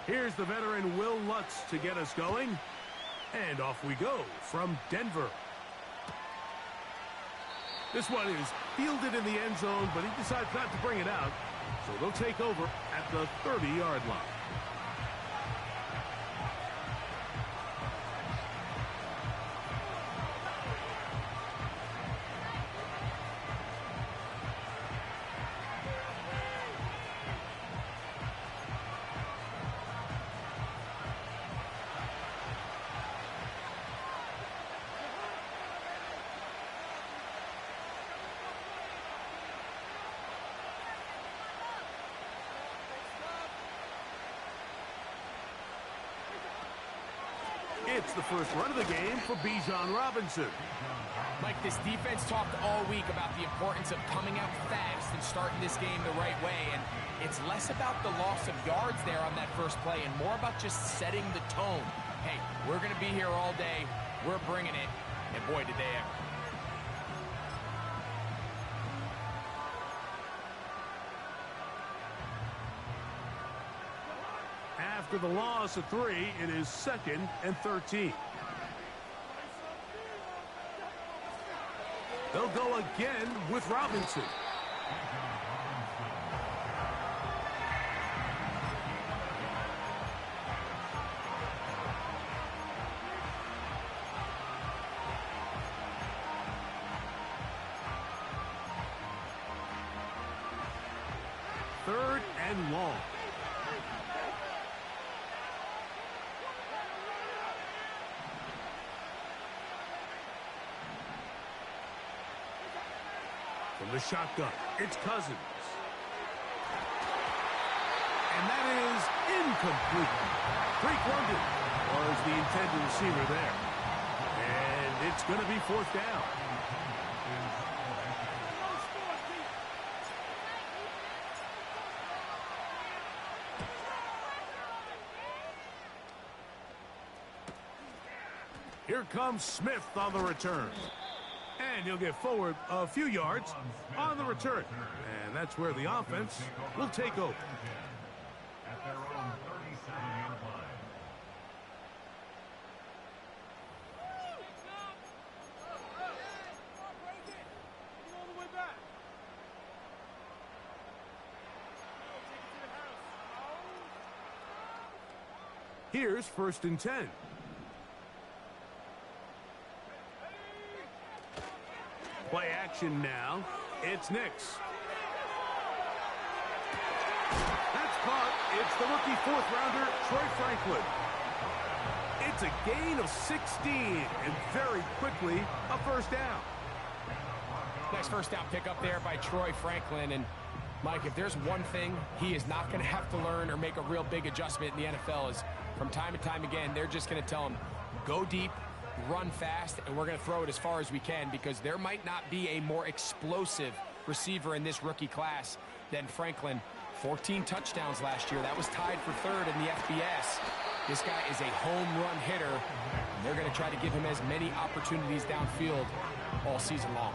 Here's the veteran Will Lutz to get us going. And off we go from Denver. This one is fielded in the end zone, but he decides not to bring it out. So they'll take over at the 30-yard line. It's the first run of the game for Bijan Robinson. Mike, this defense talked all week about the importance of coming out fast and starting this game the right way, and it's less about the loss of yards there on that first play and more about just setting the tone. Hey, we're going to be here all day. We're bringing it, and boy, did they ever. After the loss of 3, it is 2nd and 13. They'll go again with Robinson. Third and long. From the shotgun, it's Cousins. And that is incomplete. Drake London was the intended receiver there. And it's going to be 4th down. Here comes Smith on the return. And he'll get forward a few yards on the return. And that's where the offense will take over. At their own 37-yard line. Here's 1st and 10. Play action now. It's Nix. That's caught. It's the rookie 4th-rounder, Troy Franklin. It's a gain of 16, and very quickly, a 1st down. Nice first down pickup there by Troy Franklin. And, Mike, if there's one thing he is not going to have to learn or make a real big adjustment in the NFL is from time to time again, they're just going to tell him, go deep, run fast, and we're going to throw it as far as we can because there might not be a more explosive receiver in this rookie class than Franklin. 14 touchdowns last year. That was tied for 3rd in the FBS. This guy is a home run hitter, and they're going to try to give him as many opportunities downfield all season long.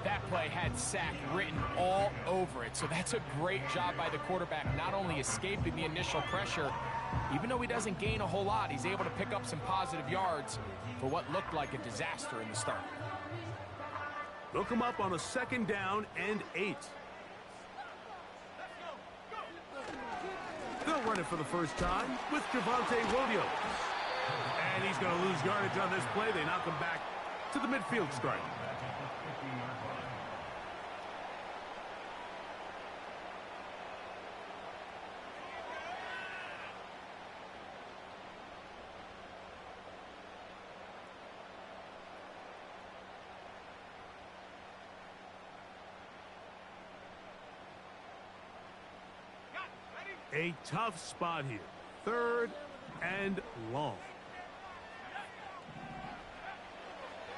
That play had sack written all over it, so that's a great job by the quarterback, not only escaping the initial pressure, even though he doesn't gain a whole lot, he's able to pick up some positive yards for what looked like a disaster in the start. They'll come up on a 2nd down and 8. They'll run it for the first time with Javonte Williams. And he's going to lose yardage on this play. They knock him back to the midfield stripe. A tough spot here. 3rd and long.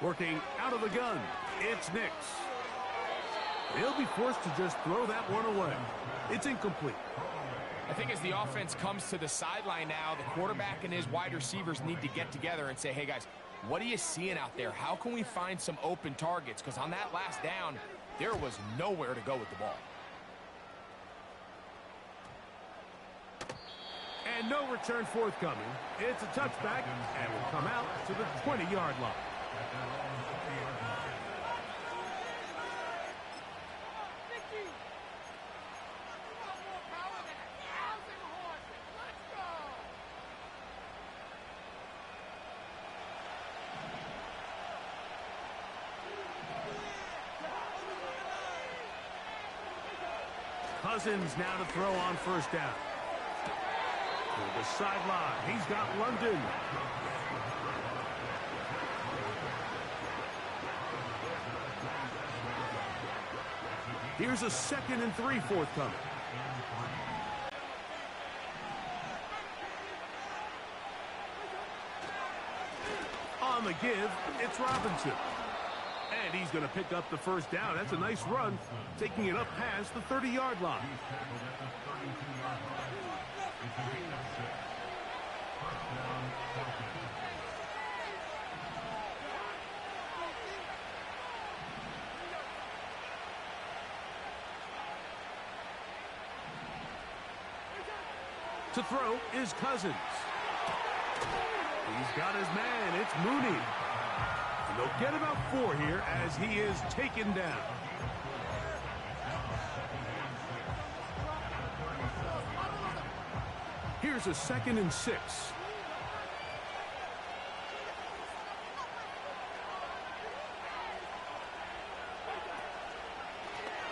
Working out of the gun. It's Nix. He'll be forced to just throw that one away. It's incomplete. I think as the offense comes to the sideline now, the quarterback and his wide receivers need to get together and say, hey, guys, what are you seeing out there? How can we find some open targets? Because on that last down, there was nowhere to go with the ball. And no return forthcoming. It's a touchback and will come out to the 20-yard line. Cousins now to throw on first down. To the sideline, he's got London. Here's a 2nd and 3 forthcoming. On the give, it's Robinson. And he's going to pick up the first down. That's a nice run, taking it up past the 30-yard line. To throw is Cousins. He's got his man. It's Mooney. And they'll get about 4 here as he is taken down. Here's a 2nd and 6.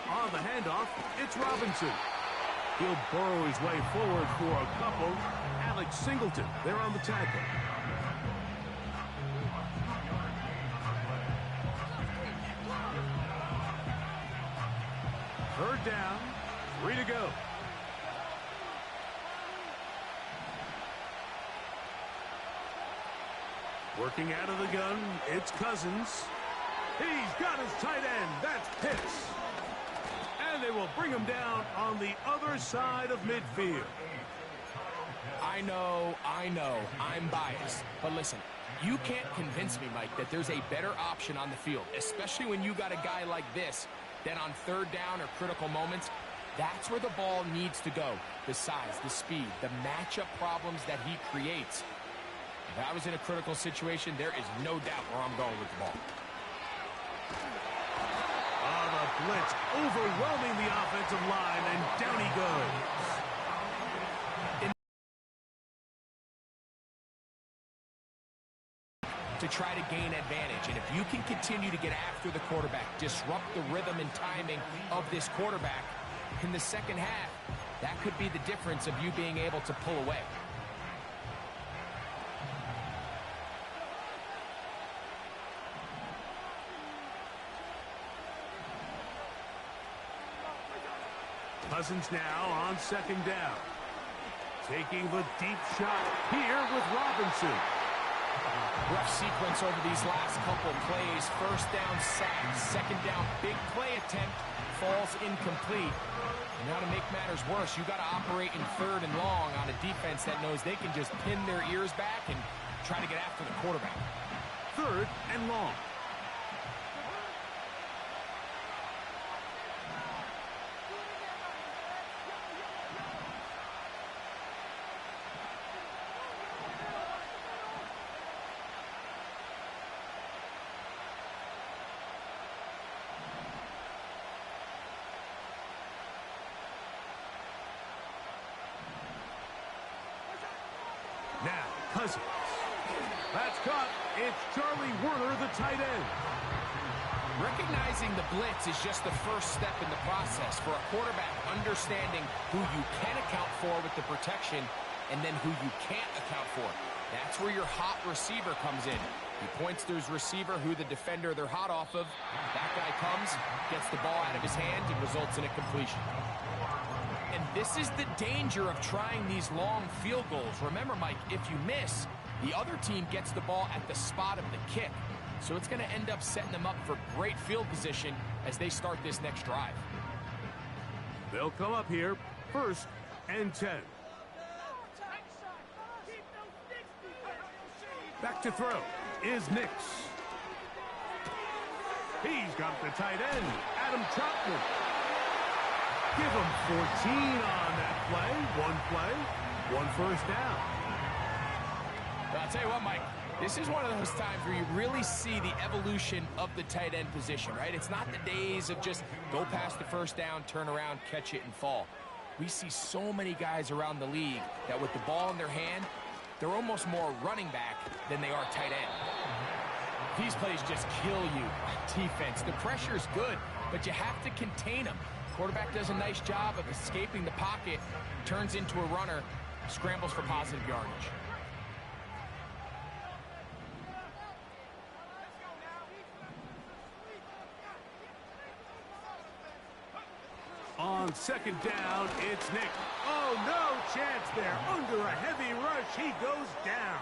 On the handoff, it's Robinson. He'll burrow his way forward for a couple. Alex Singleton, they're on the tackle. Third down, 3 to go. Working out of the gun, it's Cousins. He's got his tight end. That's Pitts. And they will bring him down on the other side of midfield. I know, I'm biased. But listen, you can't convince me, Mike, that there's a better option on the field, especially when you got a guy like this, that on third down or critical moments, that's where the ball needs to go. The size, the speed, the matchup problems that he creates. If I was in a critical situation, there is no doubt where I'm going with the ball. On a blitz, overwhelming the offensive line, and down he goes. To try to gain advantage, and if you can continue to get after the quarterback, disrupt the rhythm and timing of this quarterback in the second half, that could be the difference of you being able to pull away. Cousins now on second down. Taking the deep shot here with Robinson. Rough sequence over these last couple plays. First down sack, second down big play attempt, falls incomplete. And now to make matters worse, you got to operate in third and long on a defense that knows they can just pin their ears back and try to get after the quarterback. Third and long. Now, Cousins. That's caught. It's Charlie Werner, the tight end. Recognizing the blitz is just the first step in the process for a quarterback, understanding who you can account for with the protection and then who you can't account for. That's where your hot receiver comes in. He points to his receiver, who the defender they're hot off of. That guy comes, gets the ball out of his hand, and results in a completion. And this is the danger of trying these long field goals. Remember, Mike, if you miss, the other team gets the ball at the spot of the kick. So it's going to end up setting them up for great field position as they start this next drive. They'll come up here, 1st and 10. Back to throw is Nix. He's got the tight end, Adam Troutman. Give him 14 on that play. One play. One first down. But I'll tell you what, Mike, this is one of those times where you really see the evolution of the tight end position, right? It's not the days of just go past the first down, turn around, catch it, and fall. We see so many guys around the league that with the ball in their hand, they're almost more running back than they are tight end. These plays just kill you on defense. The pressure's good, but you have to contain them. Quarterback does a nice job of escaping the pocket, turns into a runner, scrambles for positive yardage. On second down, it's Nick. Oh, no chance there. Under a heavy rush, he goes down.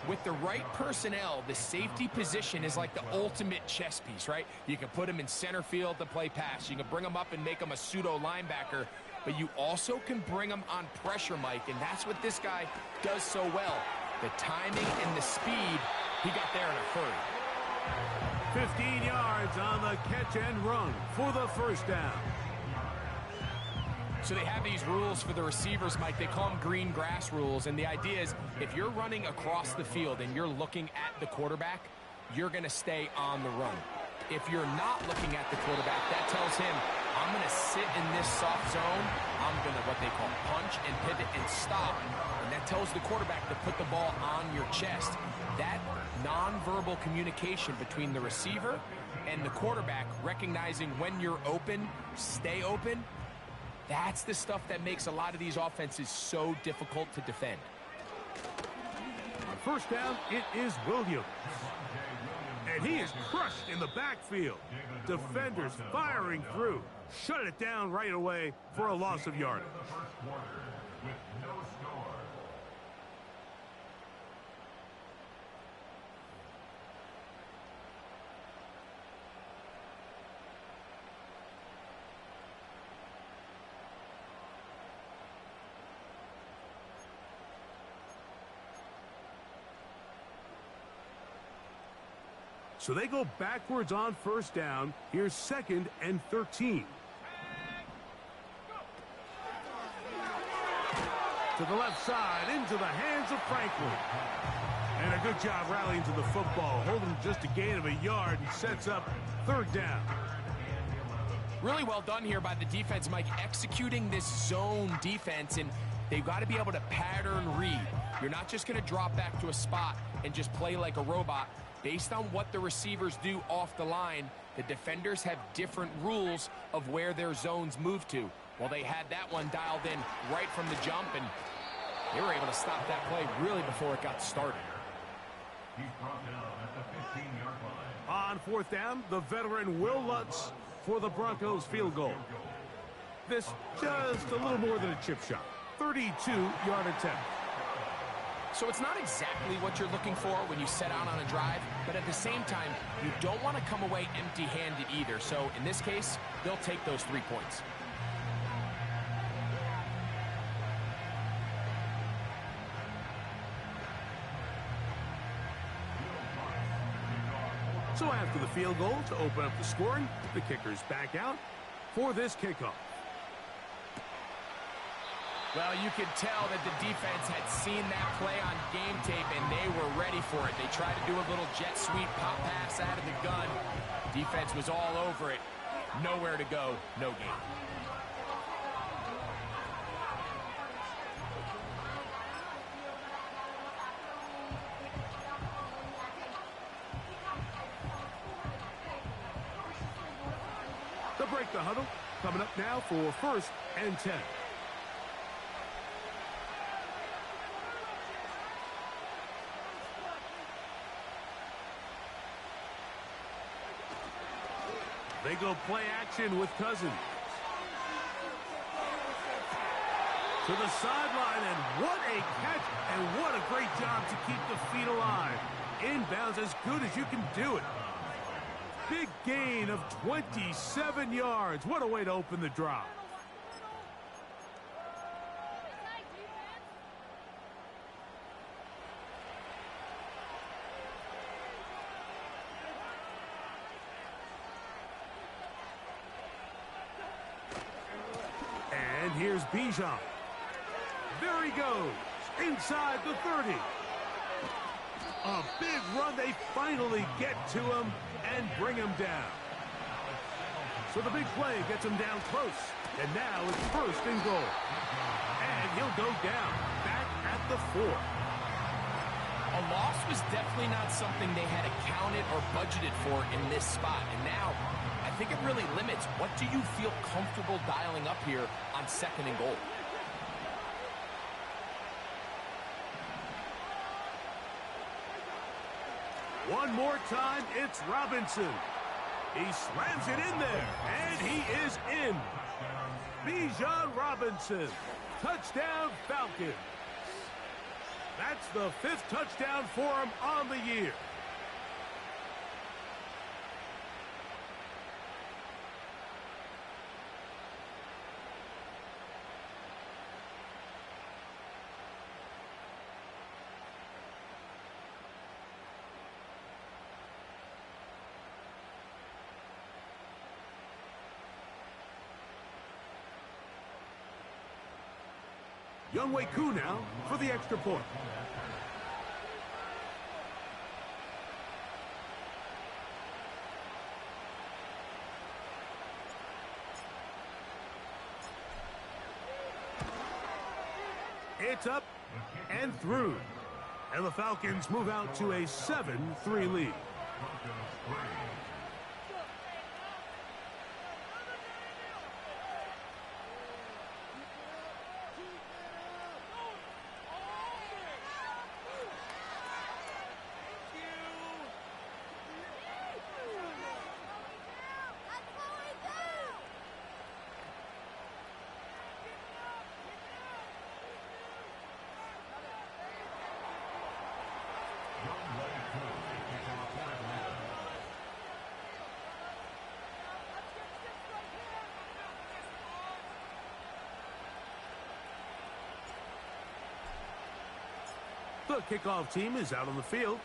With the right personnel, the safety position is like the ultimate chess piece, right? You can put him in center field to play pass. You can bring him up and make him a pseudo linebacker, but you also can bring him on pressure, Mike, and that's what this guy does so well. The timing and the speed, he got there in a hurry. 15 yards on the catch and run for the first down. So they have these rules for the receivers, Mike. They call them green grass rules, and the idea is if you're running across the field and you're looking at the quarterback, you're going to stay on the run. If you're not looking at the quarterback, that tells him, I'm going to sit in this soft zone. I'm going to what they call punch and pivot and stop. And that tells the quarterback to put the ball on your chest. That nonverbal communication between the receiver and the quarterback, recognizing when you're open, stay open, that's the stuff that makes a lot of these offenses so difficult to defend. On first down, it is Williams. And he is crushed in the backfield. Defenders firing through. Shut it down right away for a loss of yardage. So they go backwards on first down. Here's 2nd and 13. To the left side, into the hands of Franklin. And a good job rallying to the football, holding just a gain of a yard and sets up 3rd down. Really well done here by the defense, Mike, executing this zone defense, and they've got to be able to pattern read. You're not just going to drop back to a spot and just play like a robot. Based on what the receivers do off the line, the defenders have different rules of where their zones move to. Well, they had that one dialed in right from the jump, and they were able to stop that play really before it got started. He's brought down at the 15-yard line. On 4th down, the veteran Will Lutz for the Broncos field goal. This just a little more than a chip shot. 32-yard attempt. So it's not exactly what you're looking for when you set out on a drive, but at the same time, you don't want to come away empty-handed either. So in this case, they'll take those 3 points. So after the field goal to open up the scoring, the kicker's back out for this kickoff. Well, you could tell that the defense had seen that play on game tape, and they were ready for it. They tried to do a little jet sweep pop pass out of the gun. Defense was all over it. Nowhere to go, no gain. They'll break the huddle. Coming up now for 1st and 10. They go play action with Cousins. To the sideline, and what a catch, and what a great job to keep the feet alive. Inbounds as good as you can do it. Big gain of 27 yards. What a way to open the drive. And here's Bijan. There he goes, inside the 30. A big run. They finally get to him and bring him down. So the big play gets him down close. And now it's 1st and goal. And he'll go down, back at the 4. A loss was definitely not something they had accounted or budgeted for in this spot. And now, I think it really limits what do you feel comfortable dialing up here on 2nd and goal. One more time, it's Robinson. He slams it in there, and he is in. Bijan Robinson, touchdown Falcons. That's the 5th touchdown for him on the year. Younghoe Koo now for the extra point. It's up and through. And the Falcons move out to a 7-3 lead. The kickoff team is out on the field,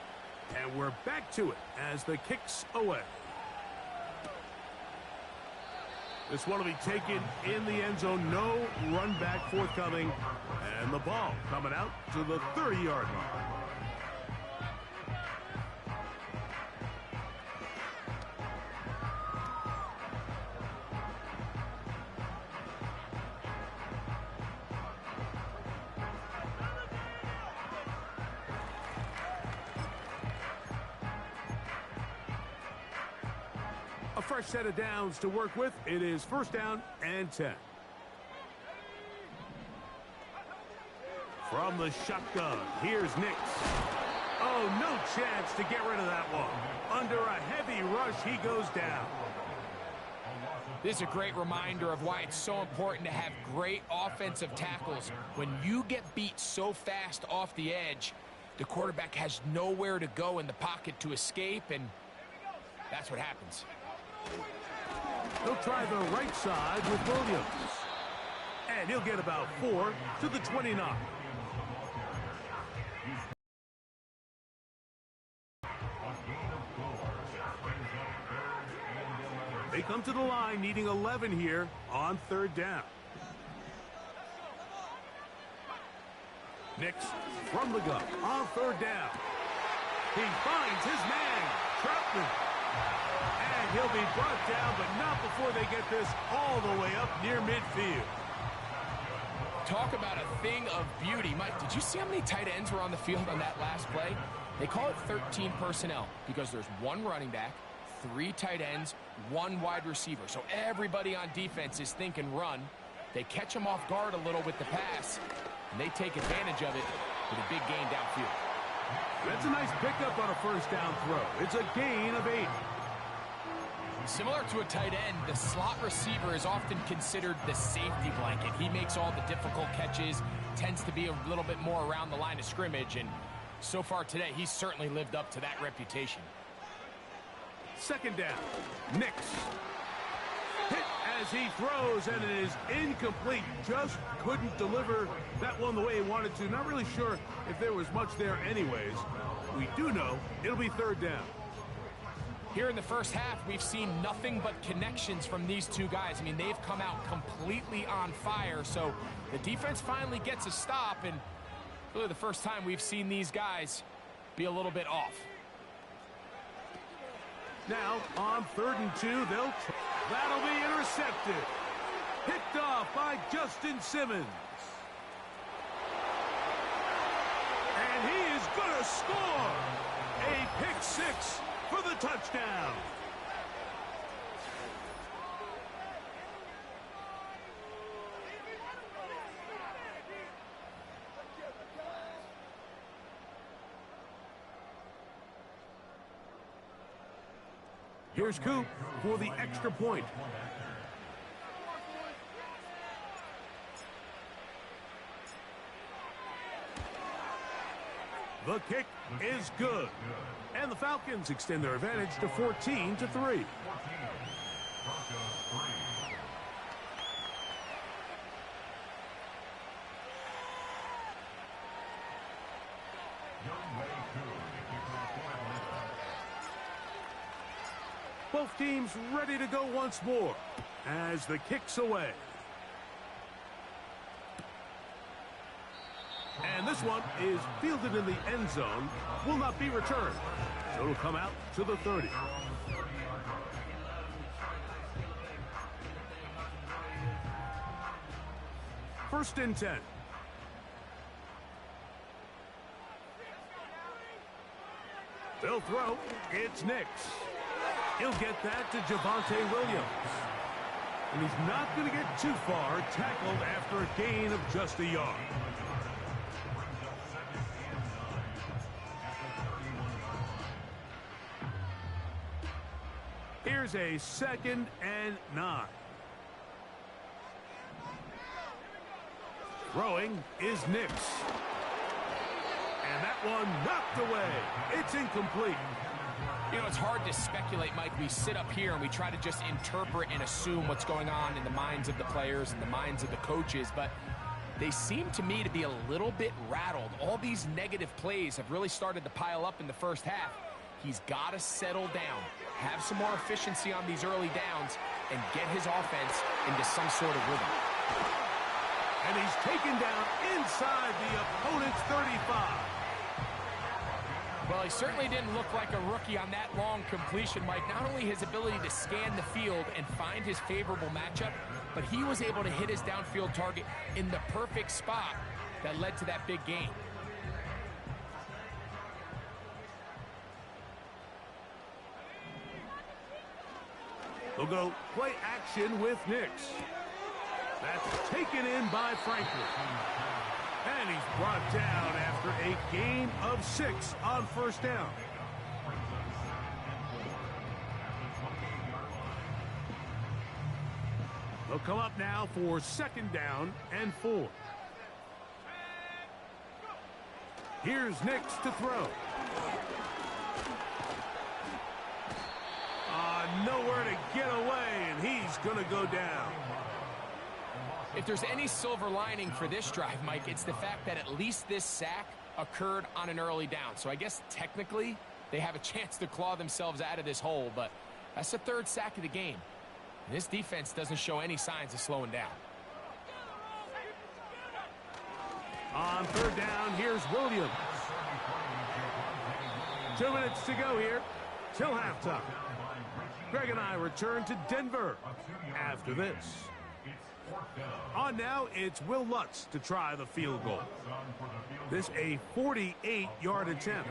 and we're back to it as the kick's away. This one will be taken in the end zone. No run back forthcoming, and the ball coming out to the 30-yard line. A fresh set of downs to work with. It is 1st down and 10. From the shotgun, here's Nix. Oh, no chance to get rid of that one. Under a heavy rush, he goes down. This is a great reminder of why it's so important to have great offensive tackles. When you get beat so fast off the edge, the quarterback has nowhere to go in the pocket to escape, and that's what happens. He'll try the right side with Williams. And he'll get about 4 to the 29. They come to the line needing 11 here on 3rd down. Nix from the gun on 3rd down. He finds his man, Troutman. And he'll be brought down, but not before they get this all the way up near midfield. Talk about a thing of beauty. Mike, did you see how many tight ends were on the field on that last play? They call it 13 personnel because there's 1 running back, 3 tight ends, 1 wide receiver. So everybody on defense is thinking run. They catch them off guard a little with the pass, and they take advantage of it with a big gain downfield. That's a nice pickup on a 1st down throw. It's a gain of 8. Similar to a tight end, the slot receiver is often considered the safety blanket. He makes all the difficult catches, tends to be a little bit more around the line of scrimmage, and so far today, he's certainly lived up to that reputation. 2nd down. Nix. Hit as he throws, and it is incomplete. Just couldn't deliver that one the way he wanted to. Not really sure if there was much there anyways. We do know it'll be 3rd down. Here in the first half, we've seen nothing but connections from these two guys. I mean, they've come out completely on fire, so the defense finally gets a stop, and really the first time we've seen these guys be a little bit off. Now, on 3rd and 2, that'll be intercepted. Picked off by Justin Simmons. And he is going to score a pick 6 for the touchdown. Here's Coop for the extra point. The kick is good. And the Falcons extend their advantage to 14-3. Both teams ready to go once more as the kick's away. And this one is fielded in the end zone, will not be returned. So it'll come out to the 30. First and 10. They'll throw. It's Nix. He'll get that to Javonte Williams. And he's not going to get too far, tackled after a gain of just a yard. Here's a 2nd and 9. Throwing is Nix. And that one knocked away. It's incomplete. You know, it's hard to speculate, Mike. We sit up here and we try to just interpret and assume what's going on in the minds of the players and the minds of the coaches, but they seem to me to be a little bit rattled. All these negative plays have really started to pile up in the first half. He's got to settle down, have some more efficiency on these early downs, and get his offense into some sort of rhythm. And he's taken down inside the opponent's 35. Well, he certainly didn't look like a rookie on that long completion, Mike. Not only his ability to scan the field and find his favorable matchup, but he was able to hit his downfield target in the perfect spot that led to that big gain. They'll go play action with Nix. That's taken in by Franklin. And he's brought down after a gain of 6 on first down. They'll come up now for 2nd down and 4. Here's Nix to throw. Nowhere to get away, and he's going to go down. If there's any silver lining for this drive, Mike, it's the fact that at least this sack occurred on an early down. So I guess technically they have a chance to claw themselves out of this hole, but that's the 3rd sack of the game. And this defense doesn't show any signs of slowing down. On 3rd down, here's Williams. 2 minutes to go here till halftime. Greg and I return to Denver after this. On now, it's Will Lutz to try the field goal. This a 48-yard attempt.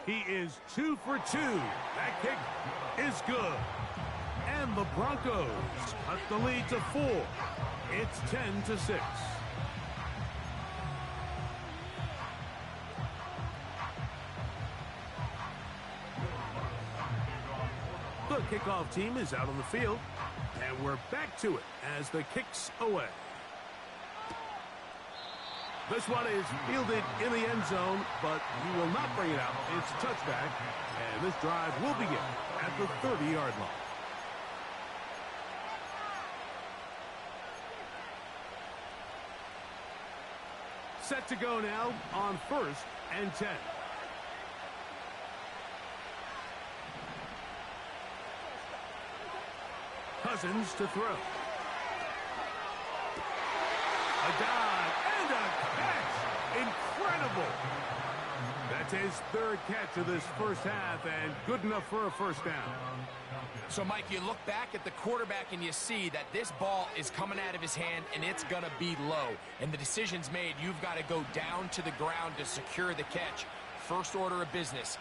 He is 2 for 2. That kick is good. And the Broncos cut the lead to 4. It's 10-6. The kickoff team is out on the field, and we're back to it as the kick's away. This one is fielded in the end zone, but he will not bring it out. It's a touchback, and this drive will begin at the 30-yard line. Set to go now on 1st and 10. Cousins to throw. A dive and a catch. Incredible. That's his third catch of this first half, and good enough for a first down. So, Mike, you look back at the quarterback and you see that this ball is coming out of his hand and it's going to be low. And the decision's made. You've got to go down to the ground to secure the catch. First order of business.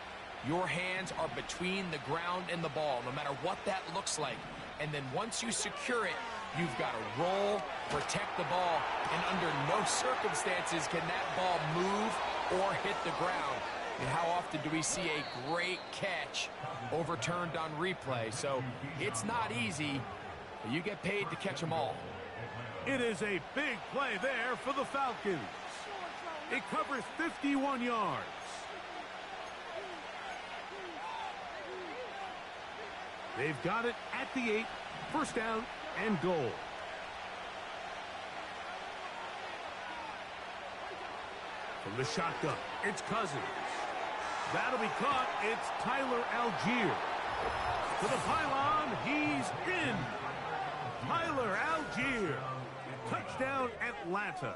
Your hands are between the ground and the ball, no matter what that looks like. And then once you secure it, you've got to roll, protect the ball, and under no circumstances can that ball move or hit the ground. And how often do we see a great catch overturned on replay? So it's not easy, but you get paid to catch them all. It is a big play there for the Falcons. It covers 51 yards. They've got it at the 8, first down and goal. From the shotgun, it's Cousins. That'll be caught. It's Tyler Algier. To the pylon, he's in. Tyler Algier. Touchdown, Atlanta.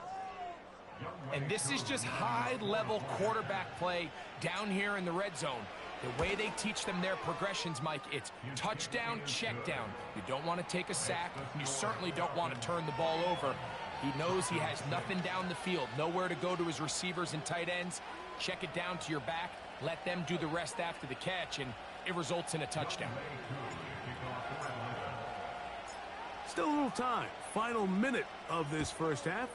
And this is just high-level quarterback play down here in the red zone. The way they teach them their progressions, Mike, it's touchdown, check down. You don't want to take a sack, and you certainly don't want to turn the ball over. He knows he has nothing down the field, nowhere to go to his receivers and tight ends. Check it down to your back, let them do the rest after the catch, and it results in a touchdown. Still a little time. Final minute of this first half.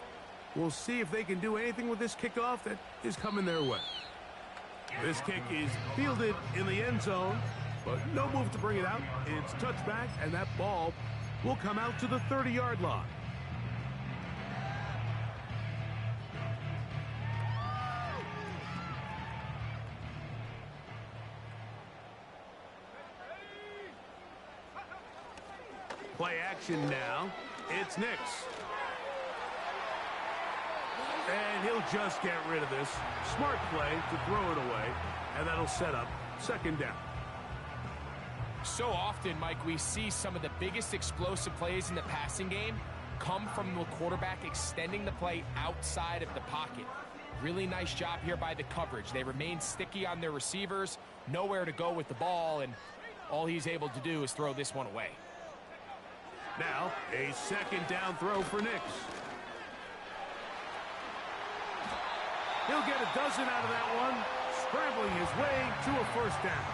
We'll see if they can do anything with this kickoff that is coming their way. This kick is fielded in the end zone, but no move to bring it out. It's touchback, and that ball will come out to the 30-yard line. Play action now. It's Nix. And he'll just get rid of this. Smart play to throw it away, and that'll set up second down. So often, Mike, we see some of the biggest explosive plays in the passing game come from the quarterback extending the play outside of the pocket. Really nice job here by the coverage. They remain sticky on their receivers, nowhere to go with the ball, and all he's able to do is throw this one away. Now, a second down throw for Nix. He'll get a dozen out of that one, scrambling his way to a first down.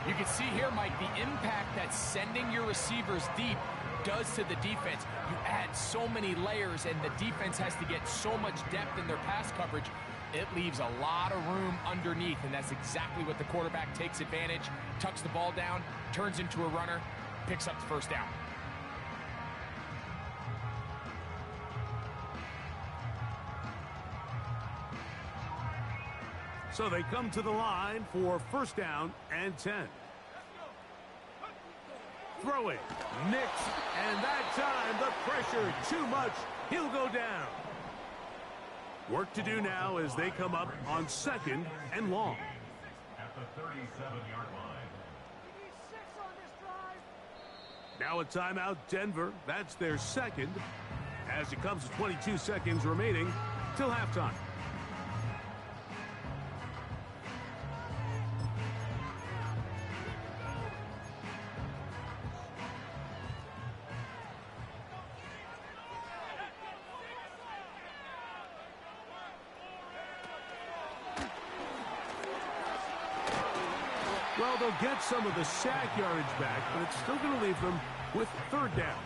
You can see here, Mike, the impact that sending your receivers deep does to the defense. You add so many layers, and the defense has to get so much depth in their pass coverage. It leaves a lot of room underneath, and that's exactly what the quarterback takes advantage, tucks the ball down, turns into a runner, picks up the first down. So they come to the line for first down and 10. Throwing, Nix, and that time the pressure too much. He'll go down. Work to do now as they come up on second and long. At the 37-yard line. Now a timeout, Denver. That's their second, as it comes to 22 seconds remaining till halftime. Well, they'll get some of the sack yardage back, but it's still going to leave them with third down.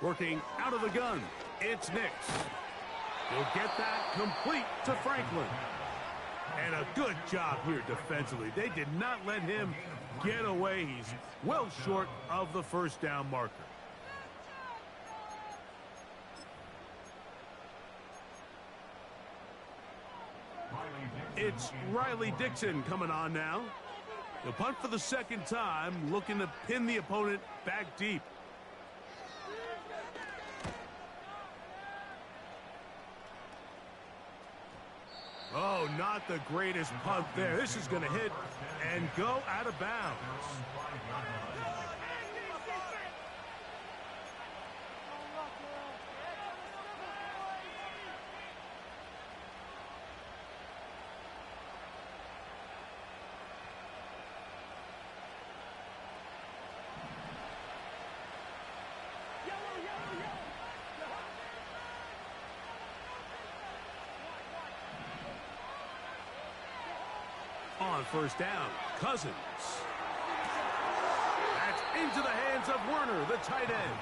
Working out of the gun, it's Nix. He'll get that complete to Franklin. And a good job here defensively. They did not let him get away. He's well short of the first down marker. It's Riley Dixon coming on now. He'll punt for the second time, looking to pin the opponent back deep. Oh, not the greatest punt there. This is going to hit and go out of bounds. On first down, Cousins. That's into the hands of Werner, the tight end.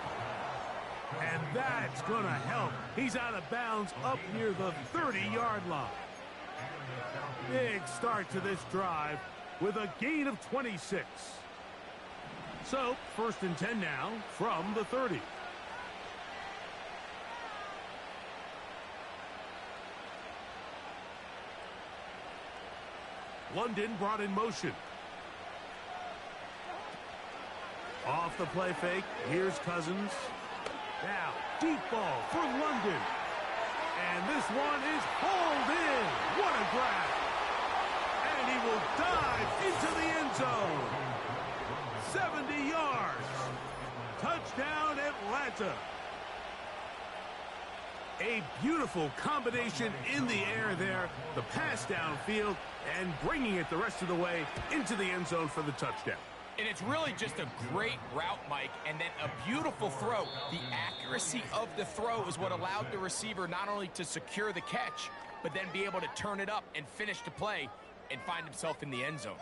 And that's going to help. He's out of bounds up near the 30-yard line. Big start to this drive with a gain of 26. So, first and 10 now from the 30. London brought in motion. Off the play fake. Here's Cousins. Now, deep ball for London. And this one is hauled in. What a grab. And he will dive into the end zone. 70 yards. Touchdown, Atlanta. A beautiful combination in the air there. The pass downfield and bringing it the rest of the way into the end zone for the touchdown. And it's really just a great route, Mike, and then a beautiful throw. The accuracy of the throw is what allowed the receiver not only to secure the catch, but then be able to turn it up and finish the play and find himself in the end zone.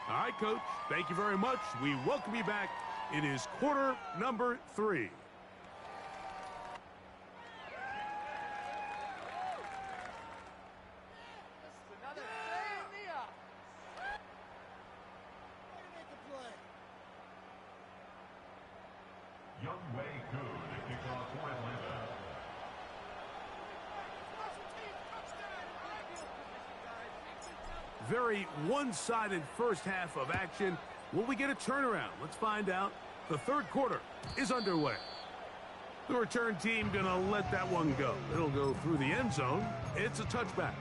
All right, Coach, thank you very much. We welcome you back. It is quarter number 3. Young Wei Koo to kick off for Atlanta. Very one-sided first half of action. Will we get a turnaround? Let's find out. The third quarter is underway. The return team going to let that one go. It'll go through the end zone. It's a touchback.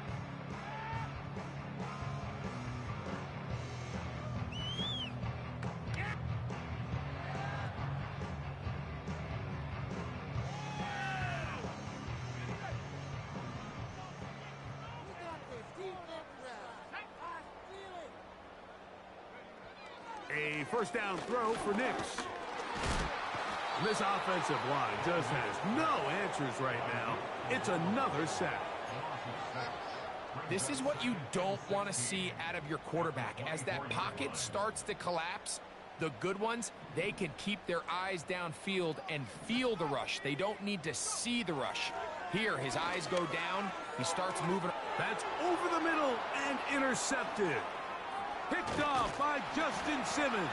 A first down throw for Nix. This offensive line just has no answers right now. It's another sack. This is what you don't want to see out of your quarterback. As that pocket starts to collapse, the good ones, they can keep their eyes downfield and feel the rush. They don't need to see the rush. Here, his eyes go down. He starts moving. That's over the middle and intercepted. Picked off by Justin Simmons.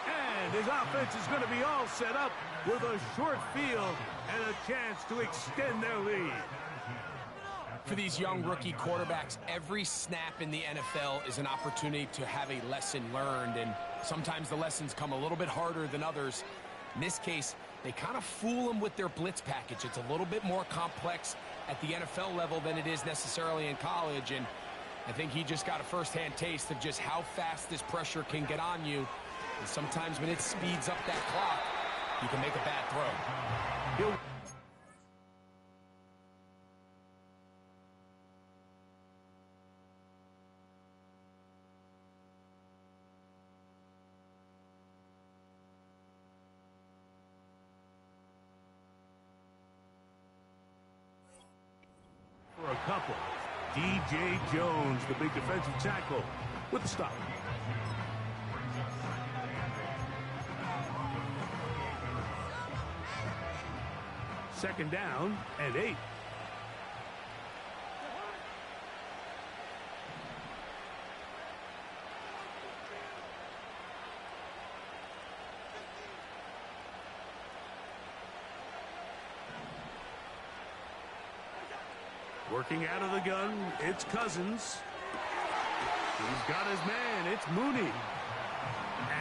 And his offense is going to be all set up with a short field and a chance to extend their lead. For these young rookie quarterbacks, every snap in the NFL is an opportunity to have a lesson learned, and sometimes the lessons come a little bit harder than others. In this case, they kind of fool them with their blitz package. It's a little bit more complex at the NFL level than it is necessarily in college, and I think he just got a first-hand taste of just how fast this pressure can get on you. And sometimes when it speeds up that clock, you can make a bad throw. D.J. Jones, the big defensive tackle, with the stop. Second down and 8. Working out of the gun, it's Cousins. He's got his man, it's Mooney.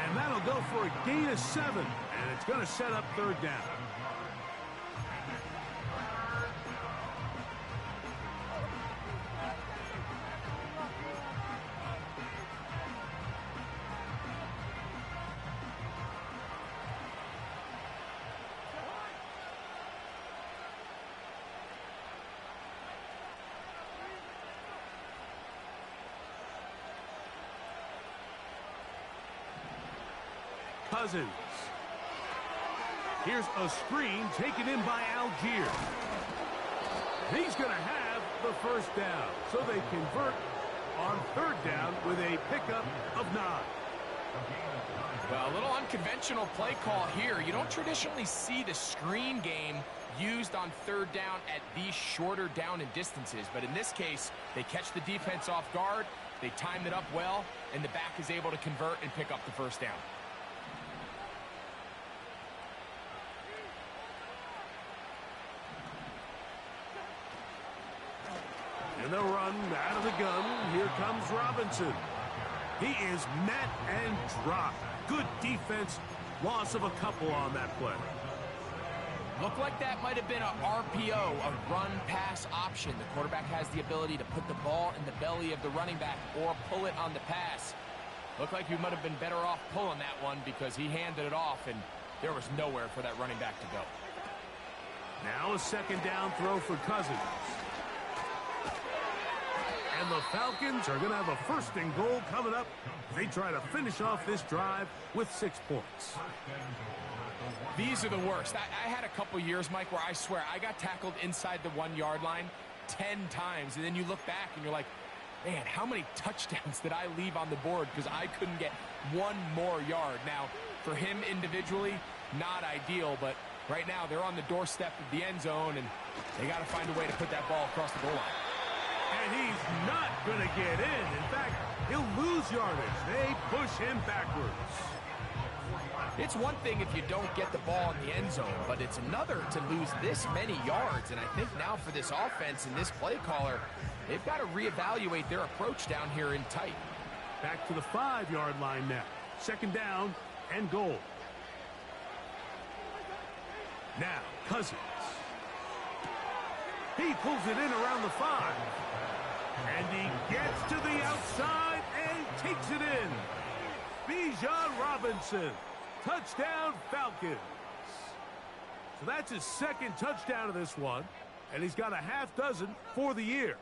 And that'll go for a gain of 7. And it's going to set up third down. Cousins. Here's a screen taken in by Algier. He's going to have the first down. So they convert on third down with a pickup of 9. Well, a little unconventional play call here. You don't traditionally see the screen game used on third down at these shorter down and distances. But in this case, they catch the defense off guard. They timed it up well, and the back is able to convert and pick up the first down. And they'll run out of the gun. Here comes Robinson. He is met and dropped. Good defense. Loss of a couple on that play. Looked like that might have been a RPO, a run-pass option. The quarterback has the ability to put the ball in the belly of the running back or pull it on the pass. Looked like he might have been better off pulling that one because he handed it off, and there was nowhere for that running back to go. Now a second down throw for Cousins. And the Falcons are going to have a first and goal coming up. They try to finish off this drive with 6 points. These are the worst. I had a couple years, Mike, where I swear I got tackled inside the 1 yard line 10 times. And then you look back and you're like, man, how many touchdowns did I leave on the board because I couldn't get 1 more yard? Now, for him individually, not ideal, but right now they're on the doorstep of the end zone, and they got to find a way to put that ball across the goal line. And he's not going to get in. In fact, he'll lose yardage. They push him backwards. It's one thing if you don't get the ball in the end zone, but it's another to lose this many yards. And I think now for this offense and this play caller, they've got to reevaluate their approach down here in tight. Back to the 5 yard line now. Second down and goal. Now, Cousins. He pulls it in around the 5. And he gets to the outside and takes it in. Bijan Robinson. Touchdown, Falcons. So that's his second touchdown of this one. And he's got a half dozen for the year.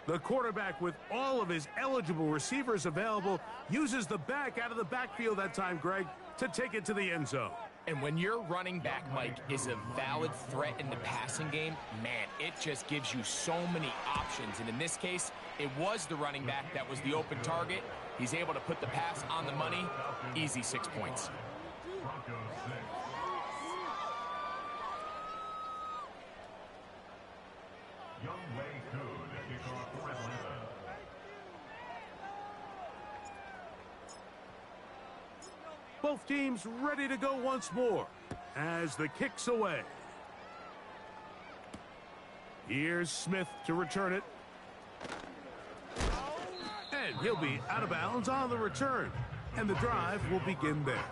The quarterback, with all of his eligible receivers available, uses the back out of the backfield that time, Greg, to take it to the end zone. And when your running back, Mike, is a valid threat in the passing game, man, it just gives you so many options. And in this case, it was the running back that was the open target. He's able to put the pass on the money. Easy 6 points. Both teams ready to go once more as the kick's away. Here's Smith to return it. And he'll be out of bounds on the return. And the drive will begin there.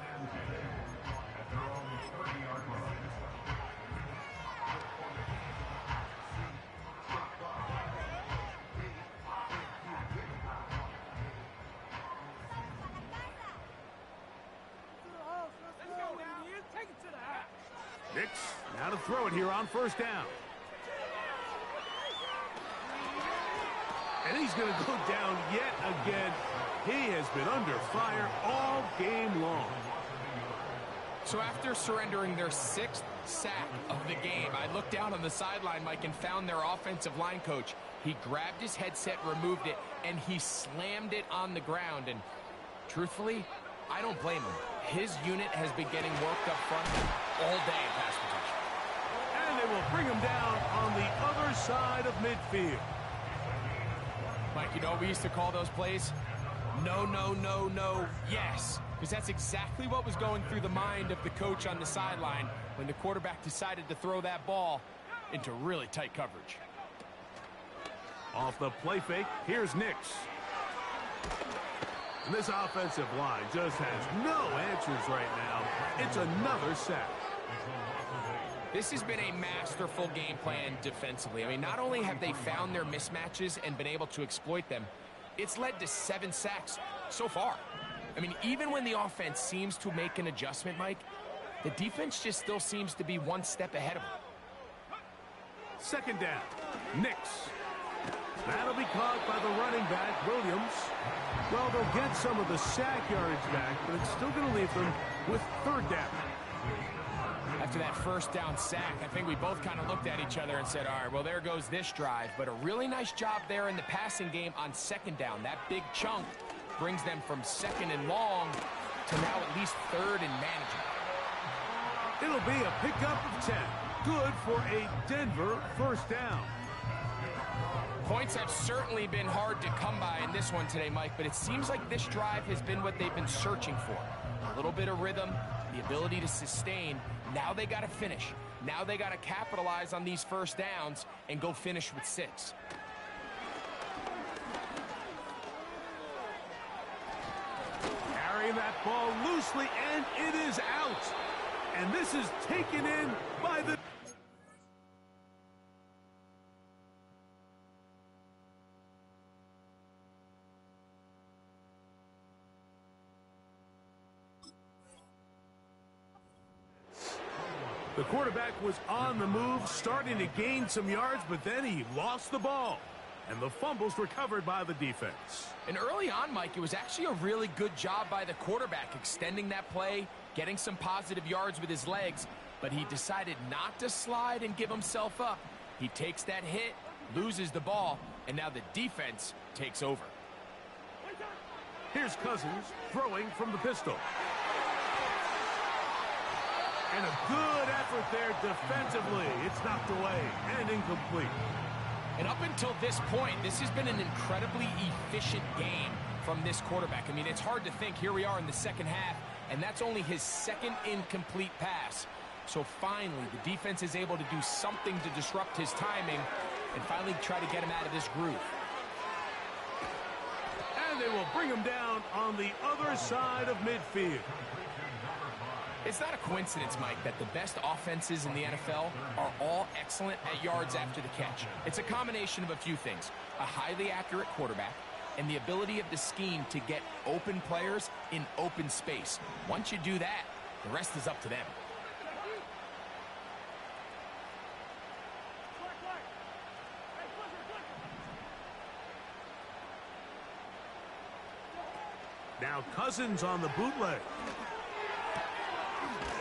Nix, now to throw it here on first down. And he's going to go down yet again. He has been under fire all game long. So after surrendering their 6th sack of the game, I looked down on the sideline, Mike, and found their offensive line coach. He grabbed his headset, removed it, and he slammed it on the ground. And truthfully, I don't blame him. His unit has been getting worked up front all day in pass protection. And they will bring him down on the other side of midfield. Mike, you know what we used to call those plays? No, no, no, no, yes. Because that's exactly what was going through the mind of the coach on the sideline when the quarterback decided to throw that ball into really tight coverage. Off the play fake, here's Nix. And this offensive line just has no answers right now. It's another sack. This has been a masterful game plan defensively. I mean, not only have they found their mismatches and been able to exploit them, it's led to 7 sacks so far. I mean, even when the offense seems to make an adjustment, Mike, the defense just still seems to be one step ahead of them. Second down, Nix. That'll be caught by the running back, Williams. Well, they'll get some of the sack yardage back, but it's still going to leave them with third down. After that first down sack, I think we both kind of looked at each other and said, all right, well, there goes this drive. But a really nice job there in the passing game on second down. That big chunk brings them from second and long to now at least third and manageable. It'll be a pickup of 10. Good for a Denver first down. Points have certainly been hard to come by in this one today, Mike, but it seems like this drive has been what they've been searching for. A little bit of rhythm, the ability to sustain. Now they got to finish. Now they got to capitalize on these first downs and go finish with 6. Carrying that ball loosely, and it is out. And this is taken in by the... The quarterback was on the move, starting to gain some yards, but then he lost the ball. And the fumble's recovered by the defense. And early on, Mike, it was actually a really good job by the quarterback, extending that play, getting some positive yards with his legs, but he decided not to slide and give himself up. He takes that hit, loses the ball, and now the defense takes over. Here's Cousins throwing from the pistol. And a good effort there defensively. It's knocked away and incomplete. And up until this point, this has been an incredibly efficient game from this quarterback. I mean, it's hard to think. Here we are in the second half, and that's only his second incomplete pass. So finally, the defense is able to do something to disrupt his timing and finally try to get him out of this groove. And they will bring him down on the other side of midfield. It's not a coincidence, Mike, that the best offenses in the NFL are all excellent at yards after the catch. It's a combination of a few things: a highly accurate quarterback and the ability of the scheme to get open players in open space. Once you do that, the rest is up to them. Now Cousins on the bootleg.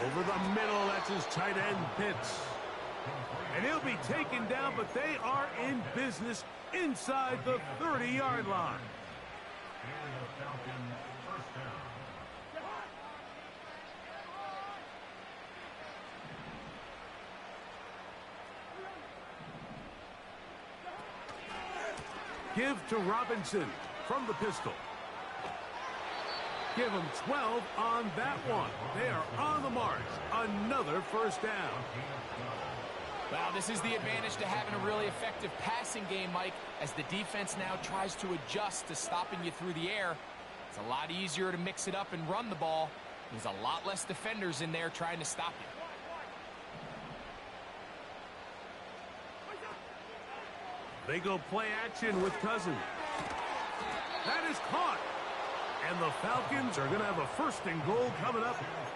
Over the middle, that's his tight end, Pitts. And he'll be taken down, but they are in business inside the 30-yard line. And the Falcons first down. Give to Robinson from the pistol. Give him 12 on that one. They are on the march. Another first down. Well, this is the advantage to having a really effective passing game, Mike, as the defense now tries to adjust to stopping you through the air. It's a lot easier to mix it up and run the ball. There's a lot less defenders in there trying to stop you. They go play action with Cousins. That is caught. And the Falcons are going to have a first and goal coming up.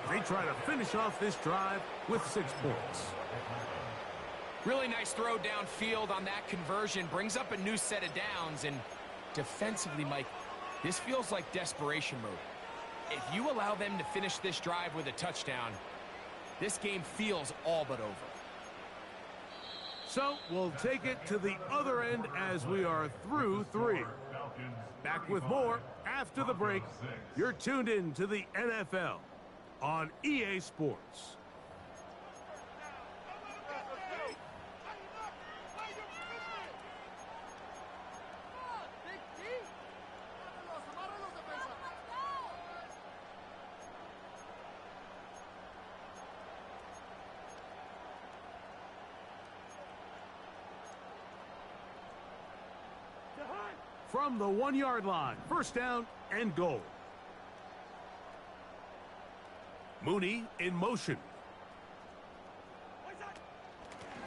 They try to finish off this drive with 6 points. Really nice throw downfield on that conversion. Brings up a new set of downs. And defensively, Mike, this feels like desperation mode. If you allow them to finish this drive with a touchdown, this game feels all but over. So we'll take it to the other end as we are through 3. Back with more after the break. You're tuned in to the NFL on EA Sports. From the 1-yard line, first down and goal. Mooney in motion.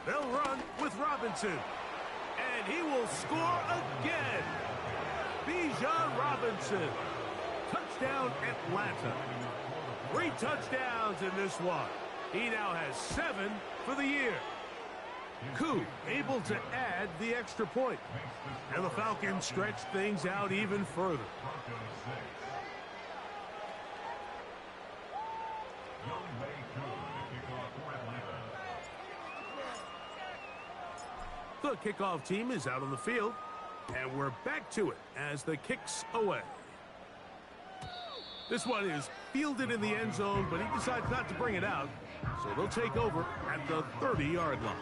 They'll run with Robinson. And he will score again. Bijan Robinson. Touchdown Atlanta. 3 touchdowns in this one. He now has 7 for the year. Koo able to add the extra point. And the Falcons stretch things out even further. The kickoff team is out on the field. And we're back to it as the kick's away. This one is fielded in the end zone, but he decides not to bring it out. So they'll take over at the 30-yard line.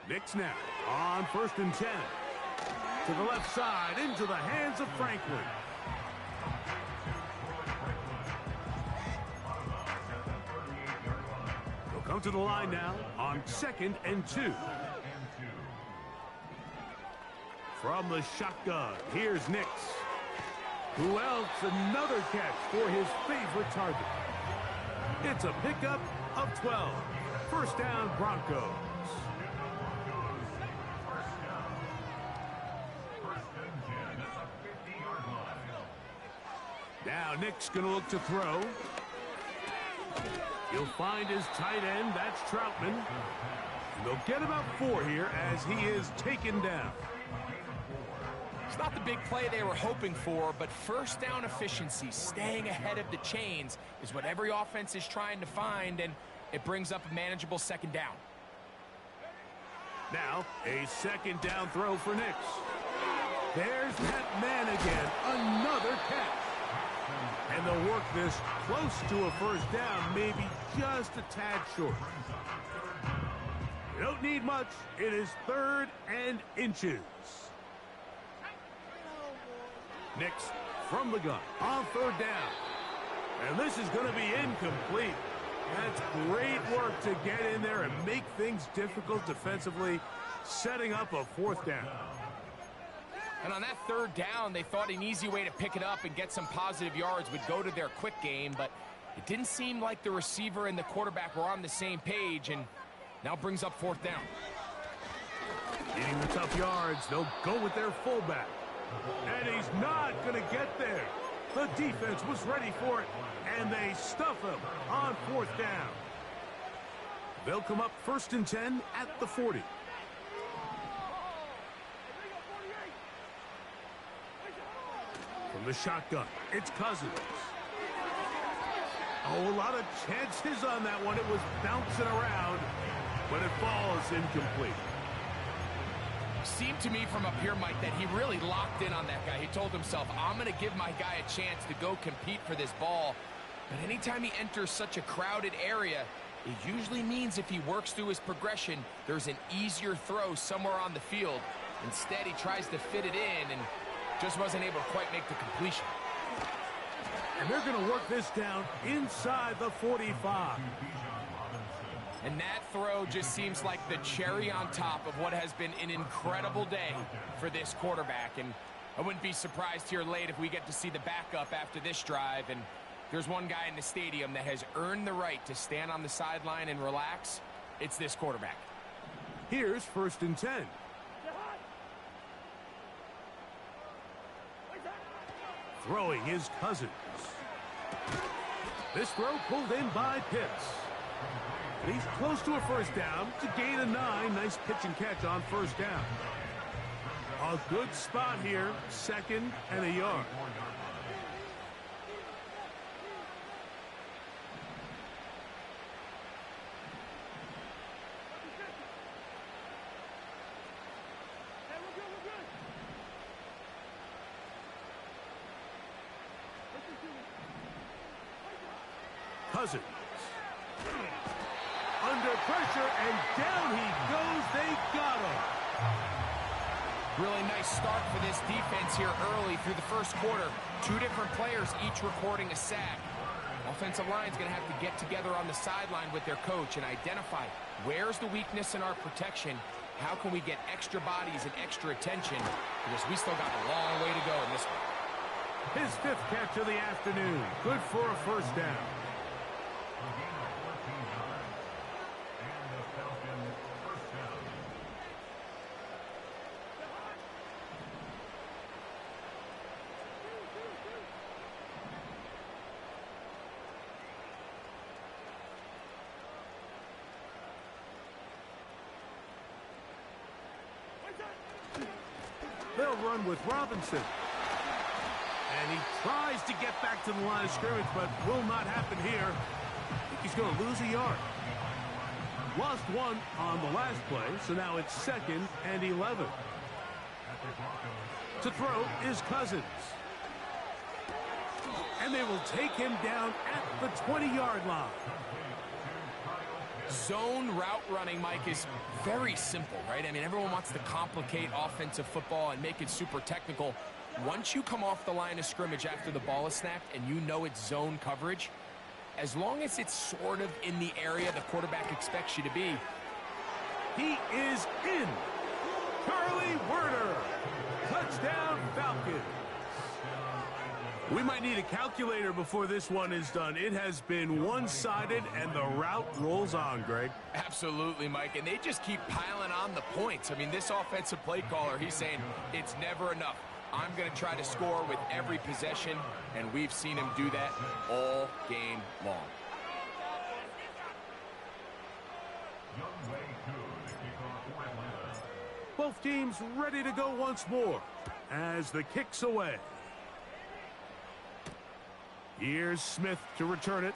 Knicks now on 1st and 10. To the left side, into the hands of Franklin. He'll come to the line now on 2nd and 2. From the shotgun, here's Nix. Who else? Another catch for his favorite target. It's a pickup of 12. First down, Broncos. Now Nick's going to look to throw. He'll find his tight end. That's Troutman. And they'll get about 4 here as he is taken down. It's not the big play they were hoping for, but first down efficiency, staying ahead of the chains, is what every offense is trying to find, and it brings up a manageable 2nd down. Now, a 2nd down throw for Nix. There's that man again. Another catch. And they'll work this close to a first down, maybe just a tad short. You don't need much. It is 3rd and inches. Nix from the gun on 3rd down. And this is going to be incomplete. That's great work to get in there and make things difficult defensively, setting up a 4th down. And on that 3rd down, they thought an easy way to pick it up and get some positive yards would go to their quick game, but it didn't seem like the receiver and the quarterback were on the same page, and now brings up 4th down. Getting the tough yards, they'll go with their fullback. And he's not going to get there. The defense was ready for it, and they stuff him on 4th down. They'll come up 1st and 10 at the 40. From the shotgun, it's Cousins. Oh, a lot of chances on that one. It was bouncing around, but it falls incomplete. Seemed to me from up here, Mike, that he really locked in on that guy. He told himself, I'm going to give my guy a chance to go compete for this ball. But anytime he enters such a crowded area, it usually means if he works through his progression, there's an easier throw somewhere on the field. Instead, he tries to fit it in and just wasn't able to quite make the completion. And they're going to work this down inside the 45. And that throw just seems like the cherry on top of what has been an incredible day for this quarterback. And I wouldn't be surprised here late if we get to see the backup after this drive. And there's one guy in the stadium that has earned the right to stand on the sideline and relax. It's this quarterback. Here's 1st and 10. Throwing his Cousins. This throw pulled in by Pitts. He's close to a first down to gain a 9. Nice pitch and catch on first down. A good spot here, 2nd and a yard. Cousins. Under pressure, and down he goes. They got him. Really nice start for this defense here early through the first quarter. 2 different players, each recording a sack. Offensive line's going to have to get together on the sideline with their coach and identify where's the weakness in our protection. How can we get extra bodies and extra attention? Because we still got a long way to go in this one. His 5th catch of the afternoon. Good for a first down. They'll run with Robinson. And he tries to get back to the line of scrimmage, but will not happen here. I think he's going to lose a yard. Lost 1 on the last play, so now it's 2nd and 11. To throw is Cousins. And they will take him down at the 20-yard line. Zone route running, Mike, is very simple, right? I mean, everyone wants to complicate offensive football and make it super technical. Once you come off the line of scrimmage after the ball is snapped and you know it's zone coverage, as long as it's sort of in the area the quarterback expects you to be. He is in. Charlie Werner. Touchdown, Falcons. We might need a calculator before this one is done. It has been one-sided, and the route rolls on, Greg. Absolutely, Mike, and they just keep piling on the points. I mean, this offensive play caller, he's saying it's never enough. I'm going to try to score with every possession, and we've seen him do that all game long. Both teams ready to go once more as the kick's away. Here's Smith to return it.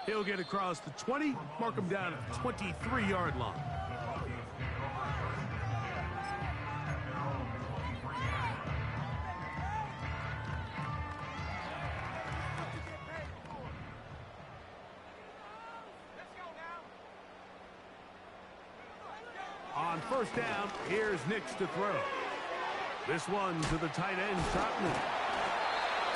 He'll get across the 20, mark him down at the 23-yard line. On first down, here's Nix to throw. This one to the tight end, Trotman.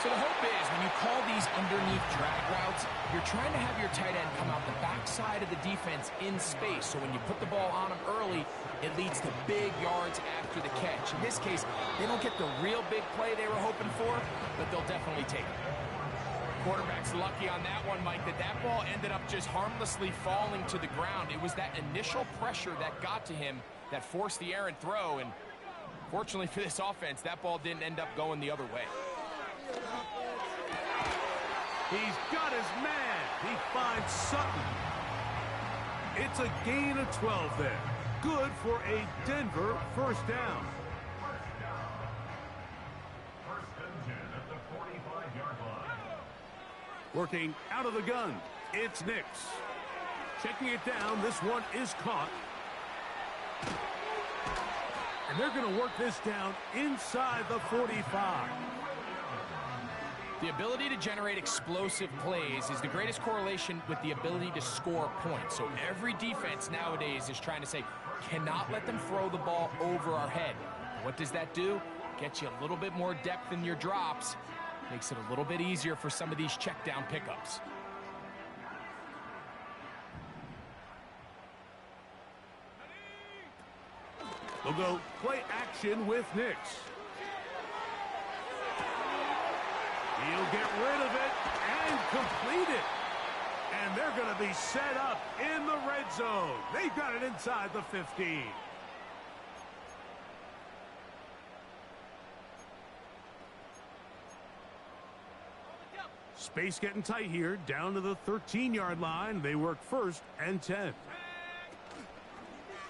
So the hope is when you call these underneath drag routes, you're trying to have your tight end come out the backside of the defense in space. So when you put the ball on him early, it leads to big yards after the catch. In this case, they don't get the real big play they were hoping for, but they'll definitely take it. Quarterback's lucky on that one, Mike, that ball ended up just harmlessly falling to the ground. It was that initial pressure that got to him that forced the errant throw, and fortunately for this offense, that ball didn't end up going the other way. He's got his man. He finds Sutton. It's a gain of 12 there. Good for a Denver first down. First and 10 at the 45-yard line. Working out of the gun, it's Nix. Checking it down, this one is caught. And they're going to work this down inside the 45. The ability to generate explosive plays is the greatest correlation with the ability to score points. So every defense nowadays is trying to say, cannot let them throw the ball over our head. What does that do? Gets you a little bit more depth in your drops. Makes it a little bit easier for some of these check down pickups. They'll go play action with Nix. He'll get rid of it and complete it. And they're going to be set up in the red zone. They've got it inside the 15. Space getting tight here, down to the 13-yard line. They work 1st and 10.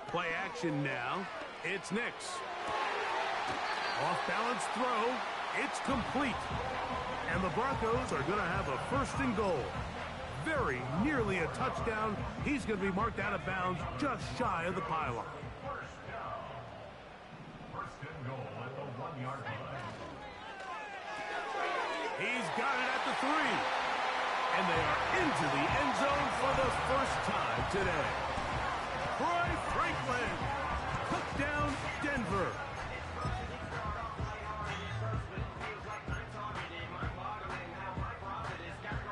Play action now. It's Nix. Off-balance throw. It's complete. And the Broncos are going to have a 1st and goal. Very nearly a touchdown. He's going to be marked out of bounds just shy of the pylon. First and goal at the 1-yard line. He's got it at the 3. And they are into the end zone for the first time today. Troy Franklin. Touchdown, Denver.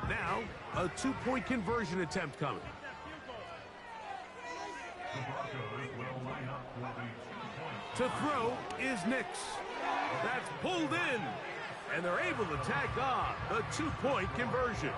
Now, a 2-point conversion attempt coming. The Broncos will line up for the 2-point. To throw is Nix. That's pulled in. And they're able to tack on the 2-point conversion.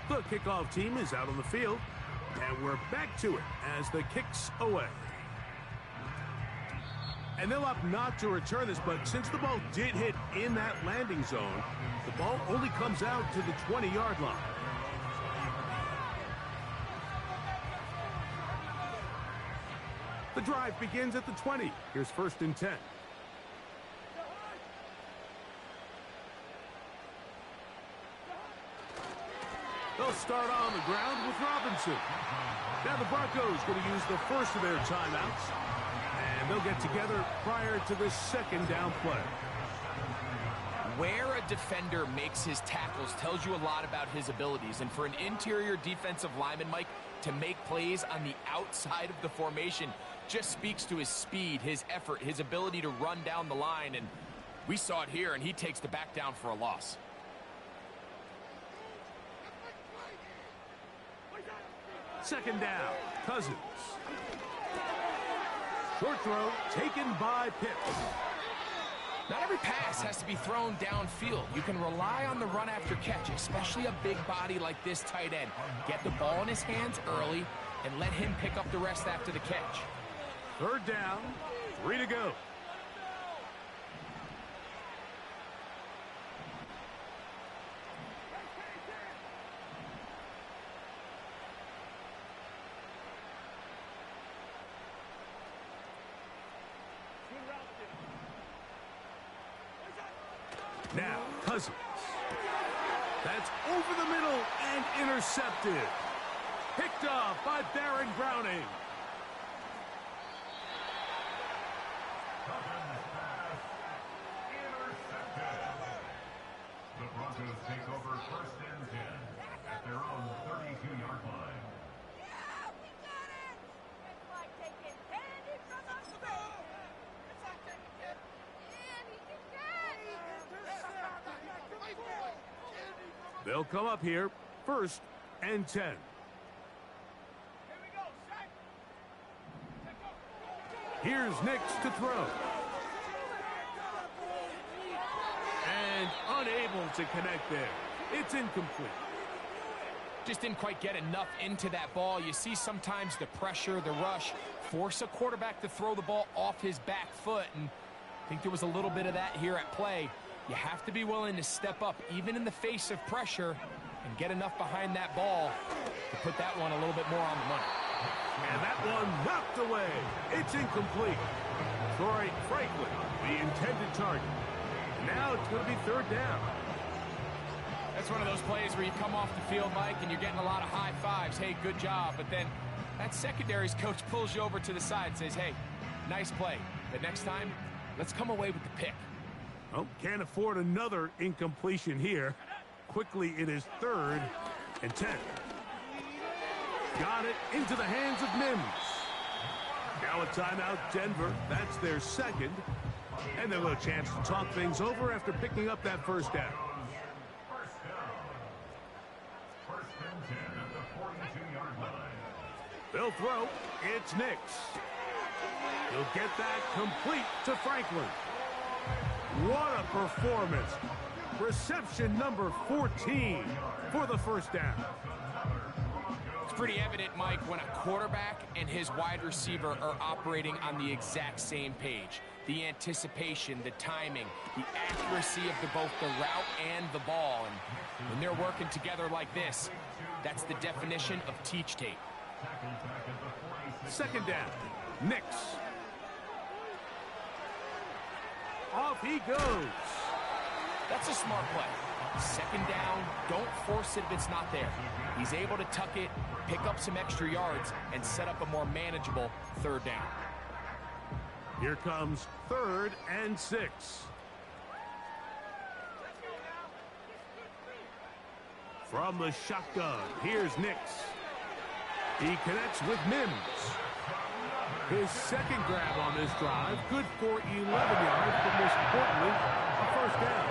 The kickoff team is out on the field, and we're back to it as the kick's away. And they'll opt not to return this, but since the ball did hit in that landing zone, the ball only comes out to the 20-yard line. The drive begins at the 20. Here's 1st and 10. They'll start on the ground with Robinson. Now the Broncos going to use the first of their timeouts, and they'll get together prior to the 2nd down play. Where a defender makes his tackles tells you a lot about his abilities, and for an interior defensive lineman, Mike, to make plays on the outside of the formation just speaks to his speed, his effort, his ability to run down the line, and we saw it here, and he takes the back down for a loss. Second down, Cousins. Short throw taken by Pitts. Not every pass has to be thrown downfield. You can rely on the run after catch, especially a big body like this tight end. Get the ball in his hands early and let him pick up the rest after the catch. 3rd down, 3 to go. Now, Cousins. That's over the middle and intercepted. Picked off by Baron Browning. Intercepted. The Broncos take over 1st and 10 at their own 32-yard line. They'll come up here, 1st and 10. Here's Nix to throw. And unable to connect there. It's incomplete. Just didn't quite get enough into that ball. You see sometimes the pressure, the rush, force a quarterback to throw the ball off his back foot, and I think there was a little bit of that here at play. You have to be willing to step up, even in the face of pressure, and get enough behind that ball to put that one a little bit more on the money. And that one knocked away. It's incomplete. Troy Franklin, the intended target. Now it's going to be 3rd down. That's one of those plays where you come off the field, Mike, and you're getting a lot of high fives. Hey, good job. But then that secondary's coach pulls you over to the side and says, hey, nice play. But next time, let's come away with the pick. Oh, can't afford another incompletion here. Quickly, it is 3rd and 10. Got it into the hands of Mims. Now a timeout, Denver. That's their 2nd. And they'll have a chance to talk things over after picking up that 1st down. First down. They'll throw. It's Nix. He'll get that complete to Franklin. What a performance. Reception number 14 for the first down. It's pretty evident, Mike, when a quarterback and his wide receiver are operating on the exact same page. The anticipation, the timing, the accuracy of both the route and the ball. And when they're working together like this, that's the definition of teach tape. Second down. Nix. Off he goes. That's a smart play. Second down, don't force it if it's not there. He's able to tuck it, pick up some extra yards, and set up a more manageable third down. Here comes 3rd and 6. From the shotgun, here's Nix. He connects with Mims. His second grab on this drive, good for 11 yards, but most importantly, a first down.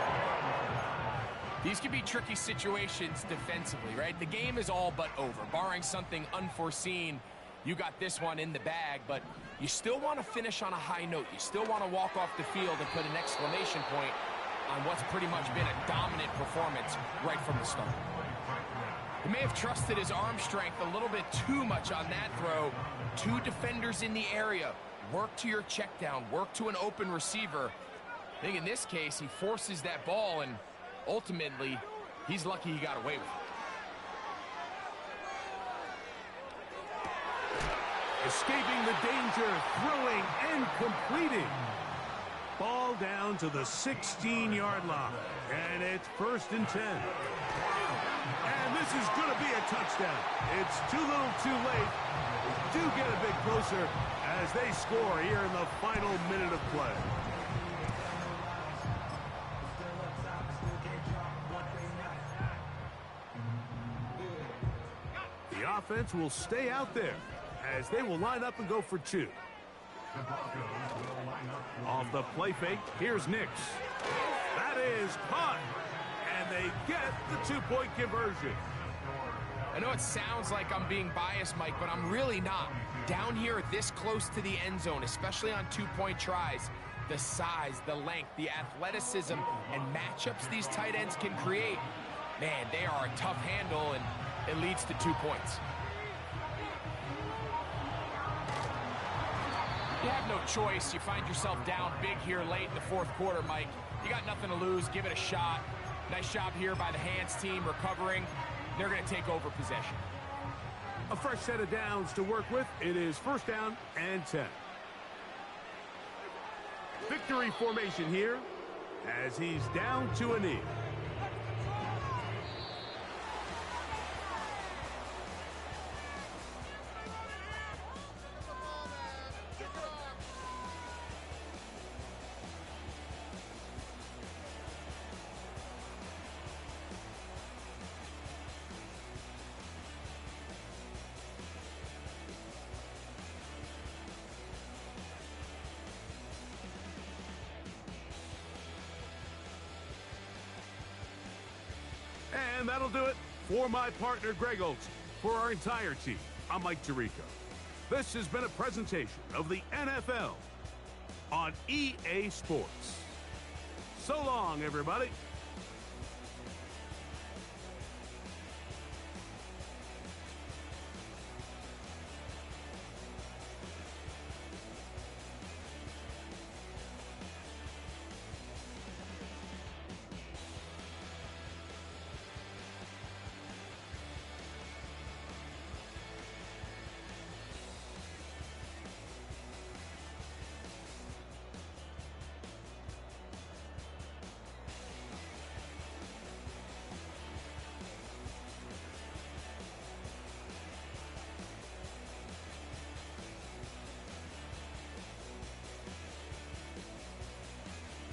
These can be tricky situations defensively, right? The game is all but over. Barring something unforeseen, you got this one in the bag, but you still want to finish on a high note. You still want to walk off the field and put an exclamation point on what's pretty much been a dominant performance right from the start. He may have trusted his arm strength a little bit too much on that throw. 2 defenders in the area. Work to your check down. Work to an open receiver. I think in this case, he forces that ball, and ultimately, he's lucky he got away with it. Escaping the danger, throwing and completing. Ball down to the 16-yard line, and it's 1st and 10. And this is going to be a touchdown. It's too little too late. They do get a bit closer as they score here in the final minute of play. The offense will stay out there as they will line up and go for 2. Off the play fake, here's Nix. That is caught, and they get the 2-point conversion. I know it sounds like I'm being biased, Mike, but I'm really not. Down here this close to the end zone, especially on 2-point tries, the size, the length, the athleticism, and matchups these tight ends can create, man, they are a tough handle, and it leads to 2 points. You have no choice. You find yourself down big here late in the 4th quarter, Mike. You got nothing to lose. Give it a shot. Nice job here by the hands team recovering. They're going to take over possession. A fresh set of downs to work with. It is 1st down and 10. Victory formation here as he's down to a knee. And that'll do it for my partner, Greg Olson. For our entire team, I'm Mike Tirico. This has been a presentation of the NFL on EA Sports. So long, everybody.